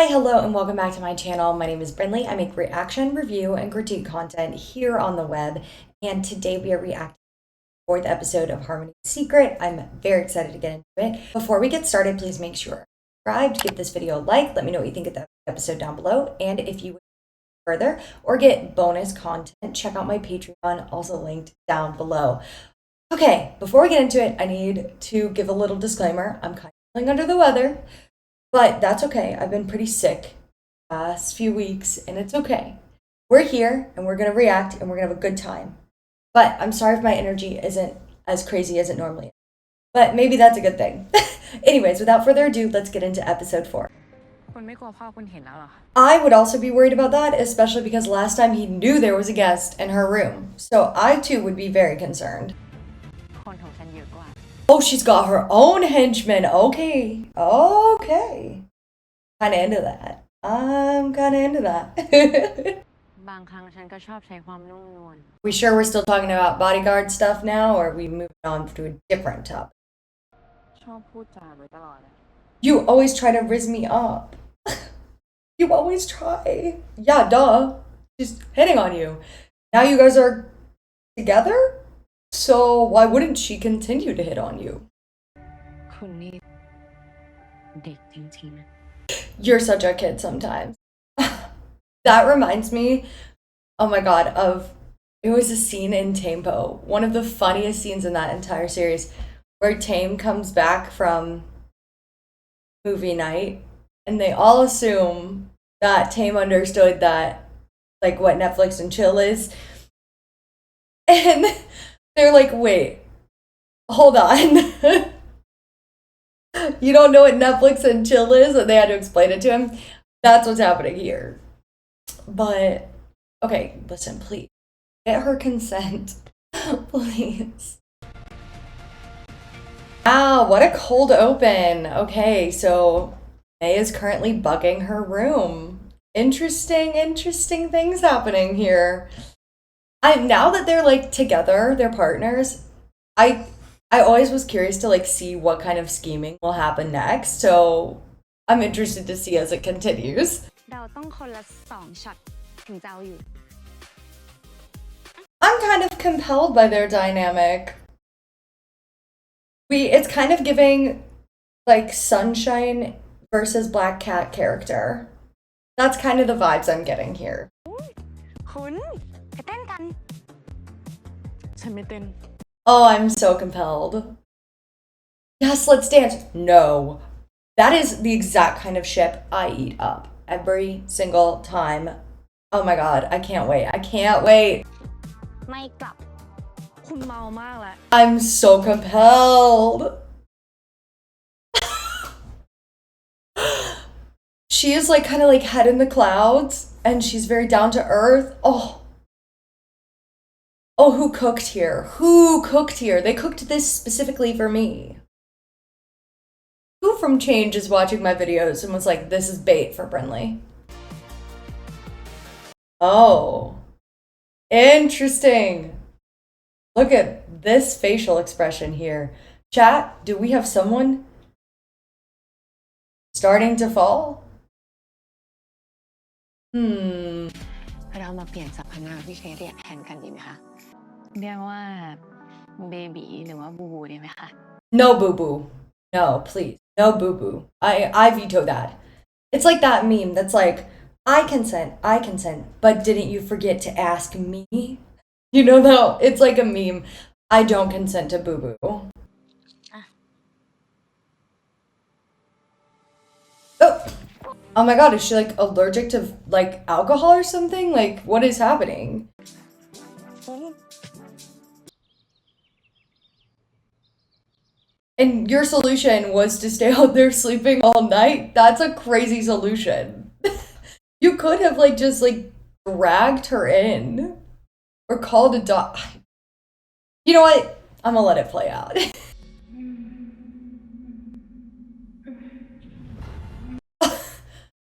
Hi, hello, and welcome back to my channel. My name is Brinley. I make reaction, review, and critique content here on the web, and today we are reacting to the fourth episode of Harmony's Secret. I'm very excited to get into it. Before we get started, please make sure you're subscribed, give this video a like, let me know what you think of the episode down below, and if you would further or get bonus content, check out my Patreon, also linked down below. Okay, before we get into it, I need to give a little disclaimer. I'm kind of feeling under the weather. But that's okay. I've been pretty sick last few weeks, and it's okay. We're here, and we're going to react, and we're going to have a good time. But I'm sorry if my energy isn't as crazy as it normally is. But maybe that's a good thing. Anyways, without further ado, let's get into episode 4. I would also be worried about that, especially because last time he knew there was a guest in her room. So I, too, would be very concerned. Oh, she's got her own henchmen. Okay. Okay. Kind of into that. I'm kind of into that. We sure we're still talking about bodyguard stuff now, or are we moving on to a different topic? You always try to rizz me up. You always try. Yeah, duh. She's hitting on you. Now you guys are together? So why wouldn't she continue to hit on you? You're such a kid sometimes. That reminds me, oh my god, it was a scene in Tampo, one of the funniest scenes in that entire series, where Tame comes back from movie night, and they all assume that Tame understood that, like, what Netflix and chill is. And they're like, wait, hold on. You don't know what Netflix and chill is? And they had to explain it to him. That's what's happening here. But, okay, listen, please. Get her consent. Please. Ah, what a cold open. Okay, so May is currently bugging her room. Interesting things happening here. Now that they're like together, they're partners, I always was curious to like see what kind of scheming will happen next. So I'm interested to see as it continues. I'm kind of compelled by their dynamic. It's kind of giving like Sunshine versus Black Cat character. That's kind of the vibes I'm getting here. Oh, I'm so compelled. Yes, let's dance. No. That is the exact kind of ship I eat up every single time. Oh my god, I can't wait. I can't wait. I'm so compelled. She is like kind of like head in the clouds, and she's very down to earth. Oh, who cooked here? Who cooked here? They cooked this specifically for me. Who from Change is watching my videos and was like, this is bait for Brinley? Oh, interesting. Look at this facial expression here. Chat, do we have someone starting to fall? เรามาเปลี่ยนสรรพนามที่ใช้เรียกแทนกันดีไหมคะเรียกว่าเบบีหรือว่าบูบูดีไหมคะ No boo boo. No, please. No boo boo. I veto that. It's like that meme that's like, I consent, but didn't you forget to ask me? You know, though, it's like a meme. I don't consent to boo boo. Oh my god, is she like allergic to like alcohol or something? Like, what is happening? And your solution was to stay out there sleeping all night? That's a crazy solution. You could have like just like dragged her in or called a dog. You know what? I'm gonna let it play out.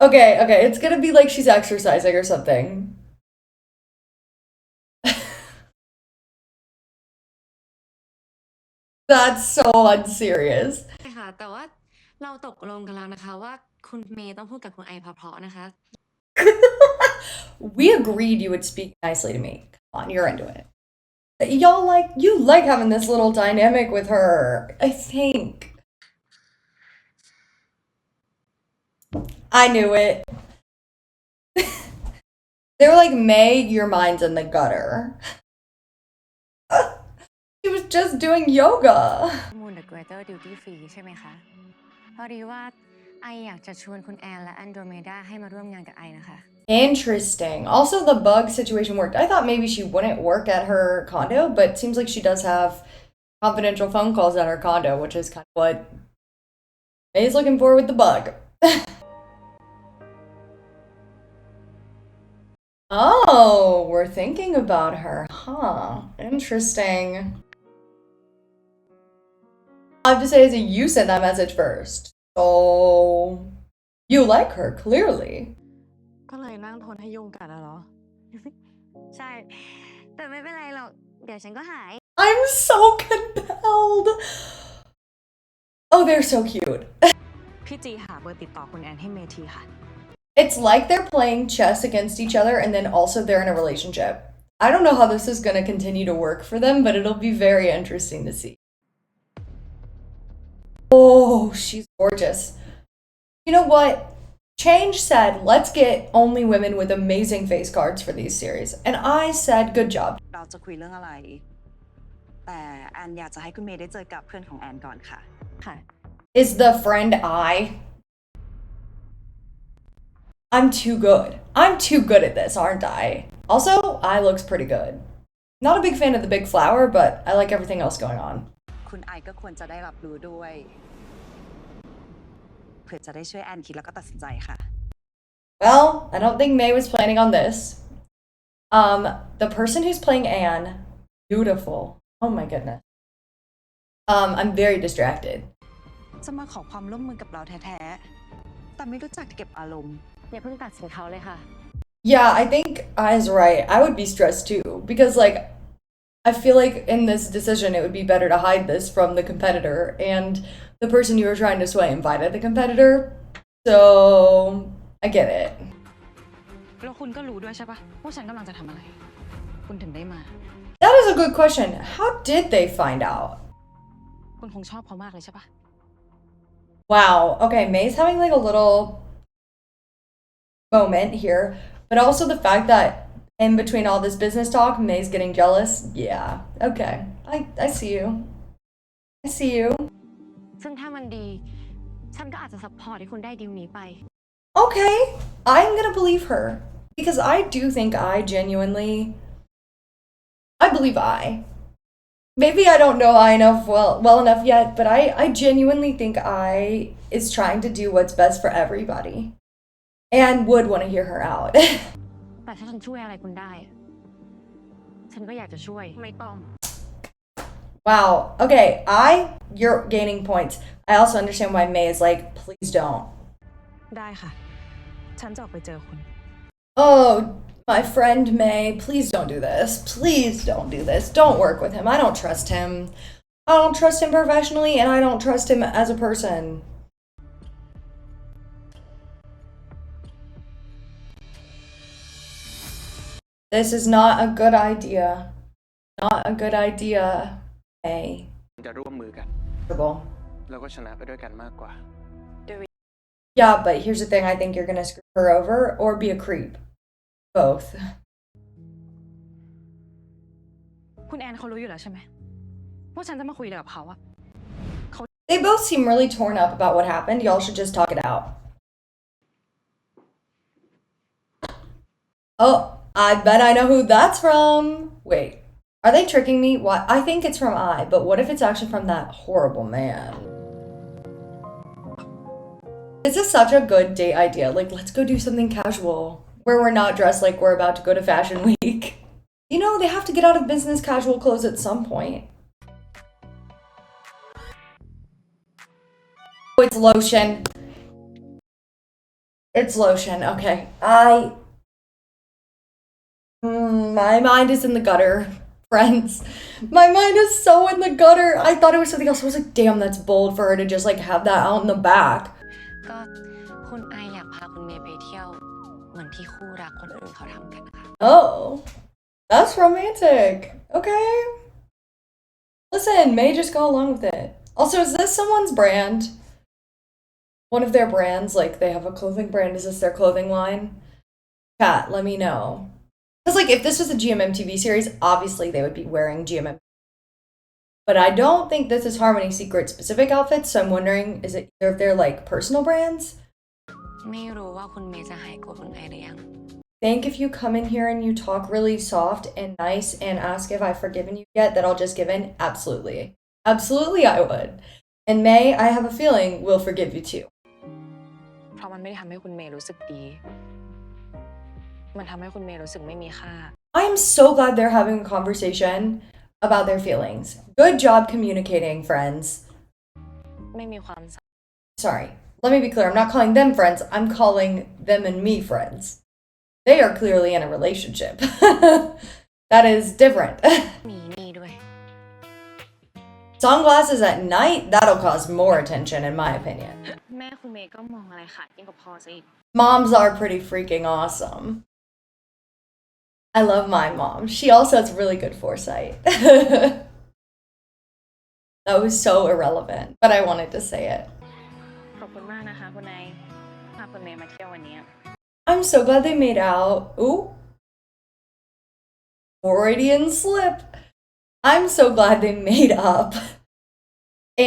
Okay, it's gonna be like she's exercising or something. That's so unserious. ค่ะแต่ว่าเราตกลงกันแล้วนะคะว่า คุณเมย์ต้องพูดกับคุณไอเพราะๆนะคะ We agreed you would speak nicely to me. Come on, you're into it. Y'all you like having this little dynamic with her, I think. I knew it. They were like, May, your mind's in the gutter. She was just doing yoga. มูล The Greater Duty Free ใช่ไหมคะพอดีว่าไออยากจะชวนคุณแอนและแอนโดรเมดาให้มาร่วมงานกับไอนะคะ Interesting. Also, the bug situation worked. I thought maybe she wouldn't work at her condo, but it seems like she does have confidential phone calls at her condo, which is kind of what May's looking for with the bug. Oh, we're thinking about her, huh? Interesting. I have to say, you sent that message first. So, you like her, clearly. ก็เลยนั่งทนให้ยุงกัดอะเหรอ ใช่ แต่ไม่เป็นไรหรอก เดี๋ยวฉันก็หาย I'm so compelled. Oh, they're so cute. พี่จีหาเบอร์ติดต่อคุณแอนให้เมทีค่ะ It's like they're playing chess against each other and then also they're in a relationship. I don't know how this is going to continue to work for them, but it'll be very interesting to see. Oh, she's gorgeous. You know what? Change said, let's get only women with amazing face cards for these series. And I said, good job. เราจะคุยเรื่องอะไร แต่แอนอยากจะให้คุณเมย์ได้เจอกับเพื่อนของแอนก่อนค่ะ ค่ะ Is the friend I? I'm too good. I'm too good at this, aren't I? Also, I looks pretty good. Not a big fan of the big flower, but I like everything else going on. คุณไอก็ควรจะได้รับรู้ด้วยเพื่อจะได้ช่วยแอนคิดแล้วก็ตัดสินใจค่ะ Well, I don't think May was planning on this. The person who's playing Anne, beautiful. Oh my goodness. I'm very distracted. จะมาขอความร่วมมือกับเราแท้ๆ แต่ไม่รู้จักเก็บอารมณ์ อย่าเพิ่งตัดสินเขาเลยค่ะ Yeah, I think I's right. I would be stressed too, because I feel like in this decision it would be better to hide this from the competitor, and the person you were trying to sway invited the competitor, so I get it. แล้วคุณก็รู้ด้วยใช่ปะว่าฉันกำลังจะทำอะไร คุณถึงได้มา That is a good question. How did they find out? คุณคงชอบเขามากเลยใช่ปะ Wow. Okay, May's having a little moment here, but also the fact that in between all this business talk, May's getting jealous. Yeah. Okay. I see you. I see you. ซึ่งถ้ามันดี ฉันก็อาจจะซัพพอร์ตให้คุณได้ดีลนี้ไป Okay. I'm gonna believe her. Because I do think I believe I. Maybe I don't know I enough well enough yet, but I genuinely think I is trying to do what's best for everybody. And would want to hear her out. แต่ถ้าฉันช่วยอะไรคุณได้ ฉันก็อยากจะช่วย ไม่ต้อง Wow. Okay, you're gaining points. I also understand why May is like, please don't. ได้ค่ะ ฉันจะออกไปเจอคุณ Oh, my friend May, please don't do this. Please don't do this. Don't work with him. I don't trust him. I don't trust him professionally, and I don't trust him as a person. This is not a good idea. Not a good idea, May. จะร่วมมือกัน แล้วก็ชนะไปด้วยกันมากกว่า Yeah, but here's the thing. I think you're gonna screw her over or be a creep. Both. คุณแอนเขารู้อยู่แล้วใช่ไหมว่าฉันจะมาคุยอะไรกับเขาอะ They both seem really torn up about what happened. Y'all should just talk it out. Oh, I bet I know who that's from. Wait, are they tricking me? What? I think it's from I, but what if it's actually from that horrible man? This is such a good date idea. Let's go do something casual where we're not dressed like we're about to go to Fashion Week. You know, they have to get out of business casual clothes at some point. Oh, it's lotion. It's lotion. Okay. My mind is in the gutter, friends. My mind is so in the gutter. I thought it was something else. I was like, damn, that's bold for her to just have that out in the back. ก็ คุณไออยากพาคุณเมย์ไปเที่ยวเหมือนที่คู่รักคนอื่นเขาทำกันนะคะ Oh, that's romantic. Okay. Listen, May just go along with it. Also, is this someone's brand? One of their brands, like they have a clothing brand. Is this their clothing line? Chat, let me know. Because, like, if this was a GMM TV series, obviously they would be wearing GMM. But I don't think this is Harmony Secret specific outfits, so I'm wondering, is it either of their, like, personal brands? ไม่รู้ว่าคุณเมย์จะหายโกรธคุณไอหรือยัง Think if you come in here and you talk really soft and nice and ask if I've forgiven you yet, that I'll just give in? Absolutely. Absolutely I would. And May, I have a feeling, will forgive you too. เพราะมันไม่ได้ทำให้คุณเมย์รู้สึกดี มันทำให้คุณเมย์รู้สึกไม่มีค่า I am so glad they're having a conversation about their feelings. Good job communicating, friends. ไม่มีความ Sorry, let me be clear. I'm not calling them friends. I'm calling them and me friends. They are clearly in a relationship. That is different. มีนี่ด้วย Sunglasses at night, that'll cause more attention in my opinion. แม่คุณเมย์ก็มองอะไรขาดยิ่งกว่าพ่อซะอีก Moms are pretty freaking awesome. I love my mom. She also has really good foresight. That was so irrelevant, but I wanted to say it. ขอบคุณมากนะคะคุณไอพาคุณเมย์มาเที่ยววันนี้ I'm so glad they made out. Ooh. Freudian slip. I'm so glad they made up.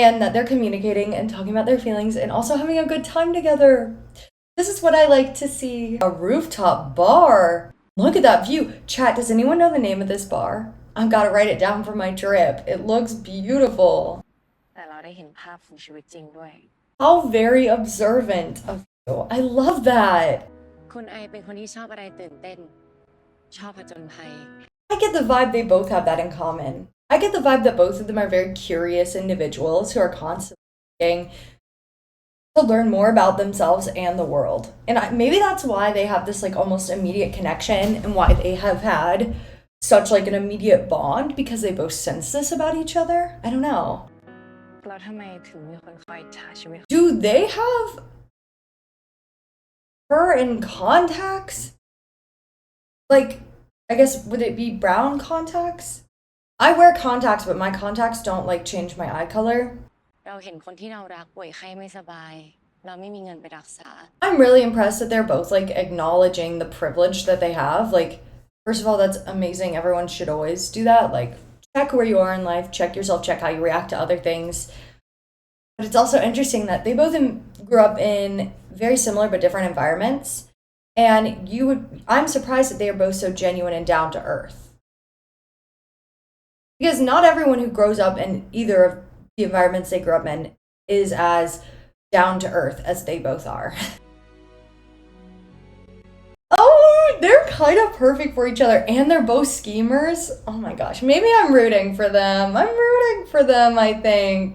And that they're communicating and talking about their feelings and also having a good time together. This is what I like to see. A rooftop bar. Look at that view. Chat, does anyone know the name of this bar? I've got to write it down for my trip. It looks beautiful. แต่เราได้เห็นภาพของชีวิตจริงด้วย How very observant of you. I love that. คุณไอเป็นคนที่ชอบอะไรตื่นเต้น ชอบผจญภัย I get the vibe they both have that in common. I get the vibe that both of them are very curious individuals who are constantly looking to learn more about themselves and the world. And maybe that's why they have this like almost immediate connection and why they have had such like an immediate bond, because they both sense this about each other. I don't know. แล้วทำไมถึงมีคนคอยถ่ายชีวิต Do they have her in contacts? Like, I guess, would it be brown contacts? I wear contacts, but my contacts don't like change my eye color. เราเห็นคนที่เรารักป่วยไข้ไม่สบาย เราไม่มีเงินไปรักษา I'm really impressed that they're both like acknowledging the privilege that they have. Like, first of all, that's amazing. Everyone should always do that. Like, check where you are in life, check yourself, check how you react to other things. But it's also interesting that they both grew up in very similar but different environments. And I'm surprised that they are both so genuine and down to earth. Because not everyone who grows up in either of the environments they grew up in is as down to earth as they both are. Oh, they're kind of perfect for each other, and they're both schemers. Oh my gosh, maybe I'm rooting for them. I'm rooting for them, I think.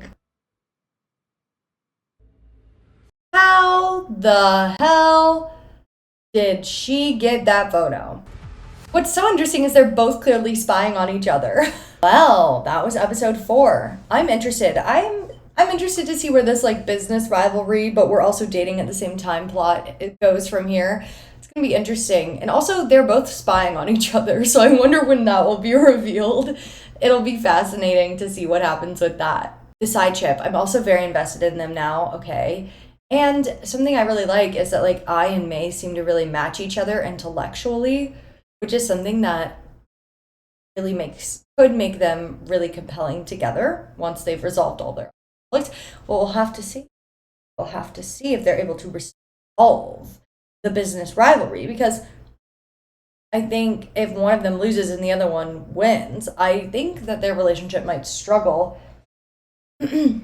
How the hell did she get that photo? What's so interesting is they're both clearly spying on each other. Well, that was episode 4. I'm interested. I'm interested to see where this like business rivalry, but we're also dating at the same time plot it goes from here. It's gonna be interesting. And also they're both spying on each other, so I wonder when that will be revealed. It'll be fascinating to see what happens with that. The side chip, I'm also very invested in them now, okay? And something I really like is that like I and May seem to really match each other intellectually, which is something that really could make them really compelling together once they've resolved all their conflicts. Well, we'll have to see. We'll have to see if they're able to resolve the business rivalry, because I think if one of them loses and the other one wins, I think that their relationship might struggle to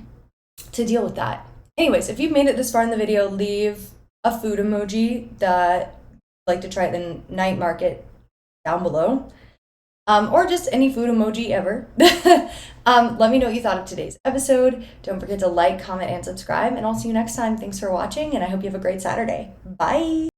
deal with that. Anyways, if you've made it this far in the video, leave a food emoji that you'd like to try at the night market down below. Or just any food emoji ever. Let me know what you thought of today's episode. Don't forget to like, comment, and subscribe, and I'll see you next time. Thanks for watching, and I hope you have a great Saturday. Bye!